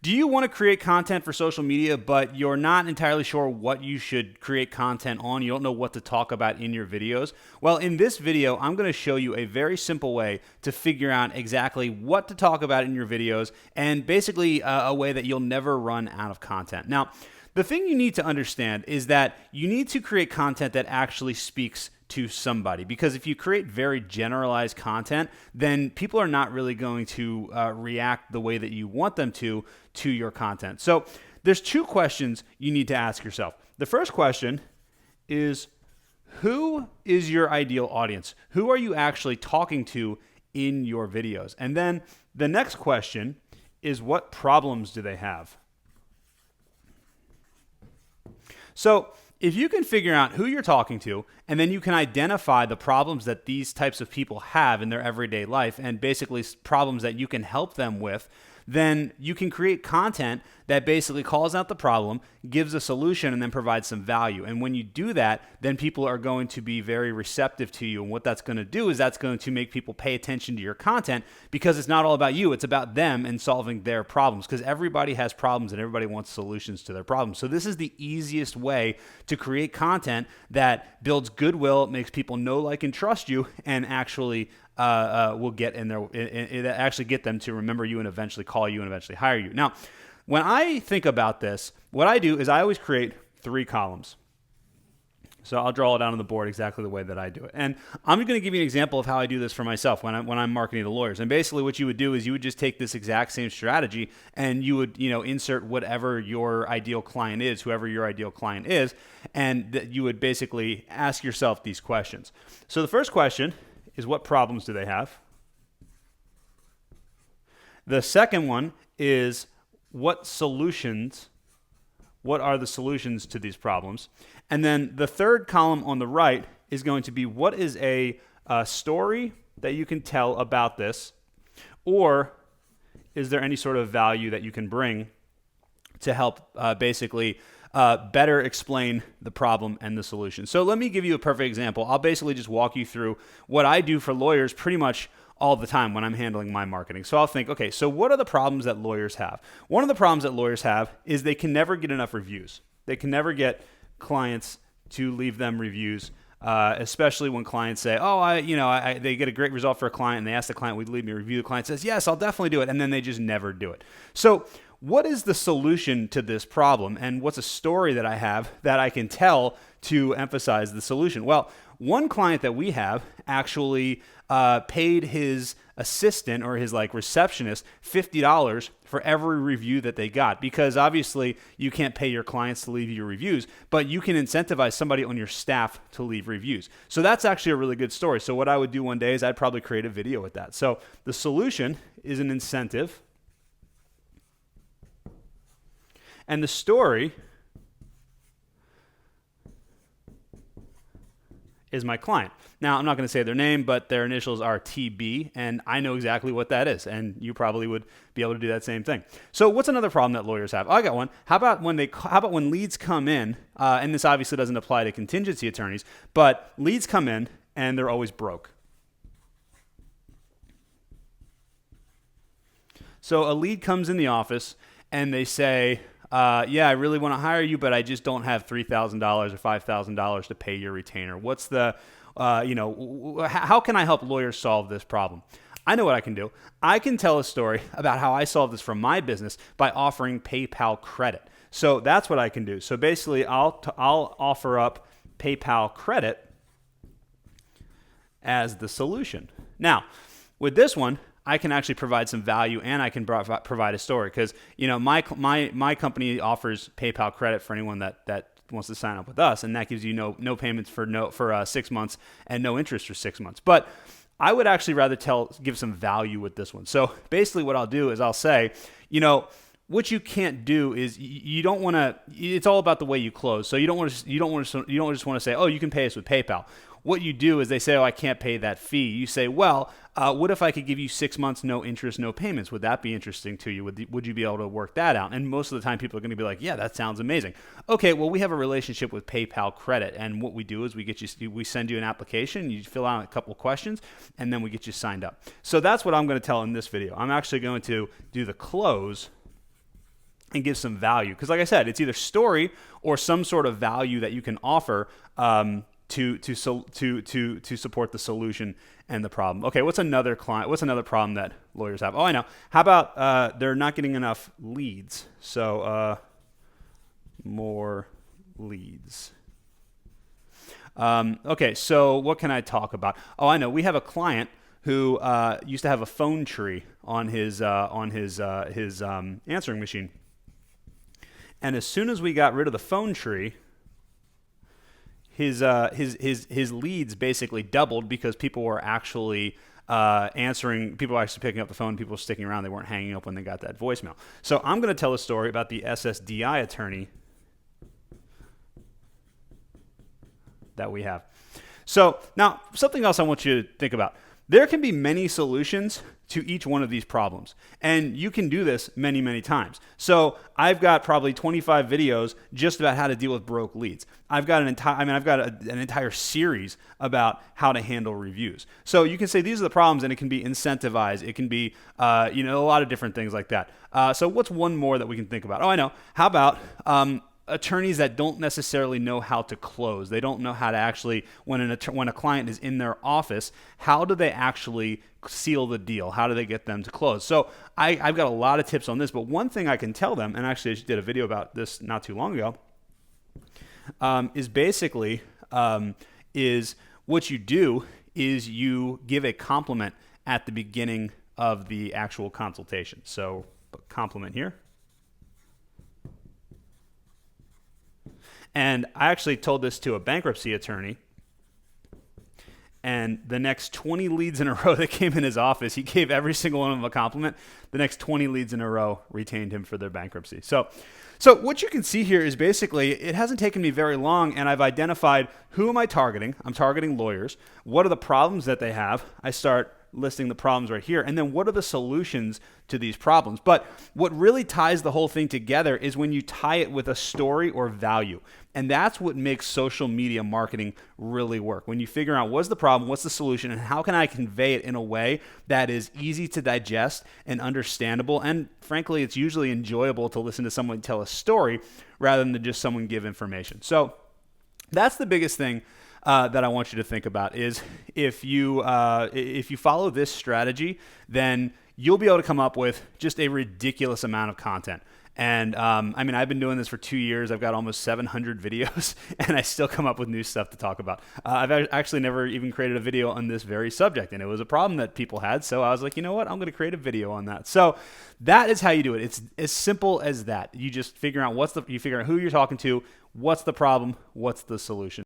Do you want to create content for social media, but you're not entirely sure what you should create content on? You don't know what to talk about in your videos? Well, in this video, I'm going to show you a very simple way to figure out exactly what to talk about in your videos, and basically a way that you'll never run out of content. Now, the thing you need to understand is that you need to create content that actually speaks to somebody, because if you create very generalized content, then people are not really going to react the way that you want them to your content. So there's two questions you need to ask yourself. The first question is, who is your ideal audience? Who are you actually talking to in your videos? And then the next question is, what problems do they have? So if you can figure out who you're talking to, and then you can identify the problems that these types of people have in their everyday life, and basically problems that you can help them with, then you can create content that basically calls out the problem, gives a solution, and then provides some value. And when you do that, then people are going to be very receptive to you. And what that's going to do is that's going to make people pay attention to your content, because it's not all about you. It's about them and solving their problems, because everybody has problems and everybody wants solutions to their problems. So this is the easiest way to create content that builds goodwill, makes people know, like, and trust you, and actually will get in there, it actually get them to remember you and eventually call you and eventually hire you. Now, when I think about this, what I do is I always create 3 columns. So I'll draw it out on the board exactly the way that I do it. And I'm going to give you an example of how I do this for myself when I'm marketing to lawyers. And basically what you would do is you would just take this exact same strategy and you would, insert whatever your ideal client is, whoever your ideal client is, and you would basically ask yourself these questions. So the first question is, what problems do they have? The second one is, what are the solutions to these problems? And then the third column on the right is going to be, what is a story that you can tell about this? Or is there any sort of value that you can bring to help better explain the problem and the solution? So let me give you a perfect example. I'll basically just walk you through what I do for lawyers pretty much all the time when I'm handling my marketing. So I'll think, okay, so what are the problems that lawyers have? One of the problems that lawyers have is they can never get enough reviews. They can never get clients to leave them reviews, especially when clients say, they get a great result for a client and they ask the client, would you leave me a review? The client says, yes, I'll definitely do it. And then they just never do it. So what is the solution to this problem? And what's a story that I have that I can tell to emphasize the solution? Well, one client that we have actually paid his assistant or his receptionist $50 for every review that they got, because obviously you can't pay your clients to leave you reviews, but you can incentivize somebody on your staff to leave reviews. So that's actually a really good story. So what I would do one day is I'd probably create a video with that. So the solution is an incentive, and the story is my client. Now, I'm not going to say their name, but their initials are TB, and I know exactly what that is, and you probably would be able to do that same thing. So what's another problem that lawyers have? I got one. How about when leads come in, and this obviously doesn't apply to contingency attorneys, but leads come in and they're always broke. So a lead comes in the office and they say, I really want to hire you, but I just don't have $3,000 or $5,000 to pay your retainer. What's the, how can I help lawyers solve this problem? I know what I can do. I can tell a story about how I solved this for my business by offering PayPal credit. So that's what I can do. So basically, I'll offer up PayPal credit as the solution. Now, with this one, I can actually provide some value, and I can provide a story, because my company offers PayPal credit for anyone that wants to sign up with us, and that gives you no payments for 6 months and no interest for 6 months. But I would actually rather give some value with this one. So basically, what I'll do is I'll say, what you can't do is you don't want to. It's all about the way you close. So you don't just want to say, oh, you can pay us with PayPal. What you do is they say, oh, I can't pay that fee. You say, well, what if I could give you 6 months, no interest, no payments? Would that be interesting to you? Would you be able to work that out? And most of the time, people are going to be like, yeah, that sounds amazing. Okay, well, we have a relationship with PayPal Credit, and what we do is we send you an application, you fill out a couple of questions, and then we get you signed up. So that's what I'm going to tell in this video. I'm actually going to do the close and give some value. Because like I said, it's either story or some sort of value that you can offer to support the solution and the problem. Okay, what's another problem that lawyers have? Oh, I know. How about they're not getting enough leads? So more leads. Okay, so what can I talk about? Oh, I know. We have a client who used to have a phone tree on his answering machine. And as soon as we got rid of the phone tree, his leads basically doubled because people were actually answering, people were actually picking up the phone, people were sticking around, they weren't hanging up when they got that voicemail. So I'm going to tell a story about the SSDI attorney that we have. So now, something else I want you to think about. There can be many solutions to each one of these problems, and you can do this many, many times. So I've got probably 25 videos just about how to deal with broke leads. I've got an entire series about how to handle reviews. So you can say these are the problems, and it can be incentivized. It can be a lot of different things like that. So what's one more that we can think about? Oh, I know. How about attorneys that don't necessarily know how to close? They don't know how to actually, when a client is in their office, how do they actually seal the deal? How do they get them to close? So I've got a lot of tips on this, but one thing I can tell them, and actually I just did a video about this not too long ago, is basically is what you do is you give a compliment at the beginning of the actual consultation. So compliment here. And I actually told this to a bankruptcy attorney, and the next 20 leads in a row that came in his office, he gave every single one of them a compliment. The next 20 leads in a row retained him for their bankruptcy. So what you can see here is basically it hasn't taken me very long, and I've identified who am I targeting. I'm targeting lawyers. What are the problems that they have? I start listing the problems right here, and then what are the solutions to these problems? But what really ties the whole thing together is when you tie it with a story or value, and that's what makes social media marketing really work. When you figure out what's the problem, what's the solution, and how can I convey it in a way that is easy to digest and understandable, and frankly, it's usually enjoyable to listen to someone tell a story rather than just someone give information. So that's the biggest thing that I want you to think about is if you follow this strategy, then you'll be able to come up with just a ridiculous amount of content. And I've been doing this for 2 years. I've got almost 700 videos, and I still come up with new stuff to talk about. I've actually never even created a video on this very subject, and it was a problem that people had. So I was like, you know what? I'm going to create a video on that. So that is how you do it. It's as simple as that. You just figure out you figure out who you're talking to, what's the problem, what's the solution.